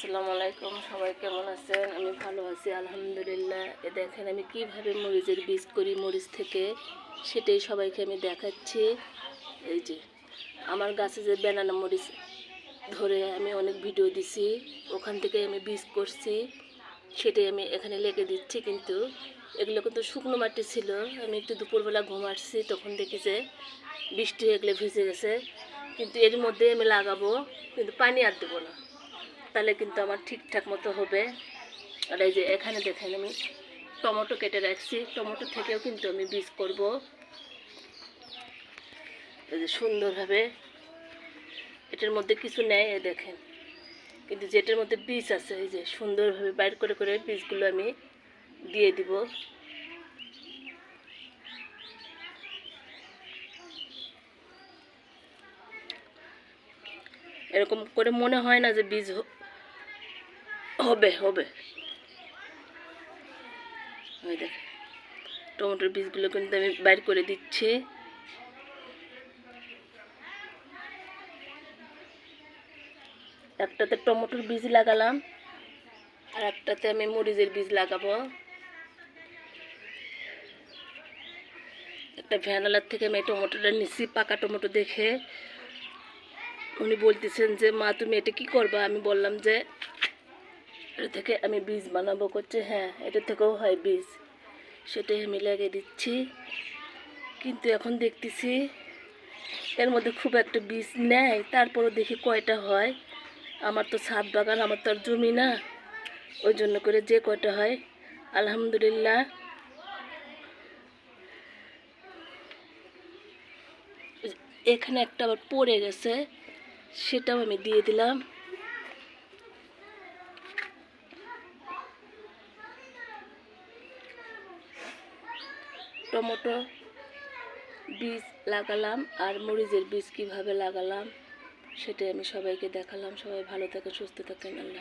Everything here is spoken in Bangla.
আসসালামু আলাইকুম, সবাই কেমন আছেন? আমি ভালো আছি আলহামদুলিল্লাহ। দেখেন আমি কিভাবে মরিচের বীজ করি মরিচ থেকে, সেটাই সবাইকে আমি দেখাচ্ছি। এই যে আমার গাছে যে বেনানা মরিচ ধরে আমি অনেক ভিডিও দিছি, ওখান থেকে আমি বীজ করছি, সেটাই আমি এখানে লেগে দিচ্ছি। কিন্তু এগুলো কিন্তু শুকনো মাটি ছিল। আমি একটু দুপুরবেলা ঘুমাচ্ছি, তখন দেখি যে বৃষ্টি এগুলো ভিজে গেছে। কিন্তু এর মধ্যে আমি লাগাবো, কিন্তু পানি আর দেবো না, তাহলে কিন্তু আমার ঠিকঠাক মতো হবে। আর এই যে এখানে দেখেন আমি টমেটো কেটে রাখছি, টমেটো থেকেও কিন্তু আমি বীজ করব। এই যে সুন্দরভাবে, এটার মধ্যে কিছু নেই এই দেখেন, কিন্তু যেটার মধ্যে বীজ আছে এই যে সুন্দরভাবে বাইর করে করে বীজগুলো আমি দিয়ে দিব। এরকম করে মনে হয় না যে বীজ হবে হবে। ওই দেখেন টমেটোর বীজগুলো কিন্তু আমি বাইর করে দিচ্ছি। একটাতে টমেটোর বীজ লাগালাম, আর একটাতে আমি মরিচের বীজ লাগাবো। একটা ভ্যানালার থেকে আমি টমেটোটা নিচ্ছি, পাকা টমেটো দেখে। উনি বলতেছেন যে মা তুমি এটা কি করবা? আমি বললাম যে এটা থেকে আমি বীজ বানাবো। করছে হ্যাঁ, এটা থেকেও হয় বীজ, সেটাই আমি লাগিয়ে দিচ্ছি। কিন্তু এখন দেখতেছি এর মধ্যে খুব একটা বীজ নেয়, তারপরও দেখি কয়টা হয়। আমার তো ছাদ বাগান, আমার তো আর জমি না, ওই জন্য করে যে কয়টা হয় আলহামদুলিল্লাহ। এখানে একটা আবার পড়ে গেছে, সেটাও আমি দিয়ে দিলাম। টমেটো বীজ লাগালাম আর মরিচের বীজ কীভাবে লাগালাম সেটাই আমি সবাইকে দেখালাম। সবাই ভালো থাকেন, সুস্থ থাকেন। আল্লাহ।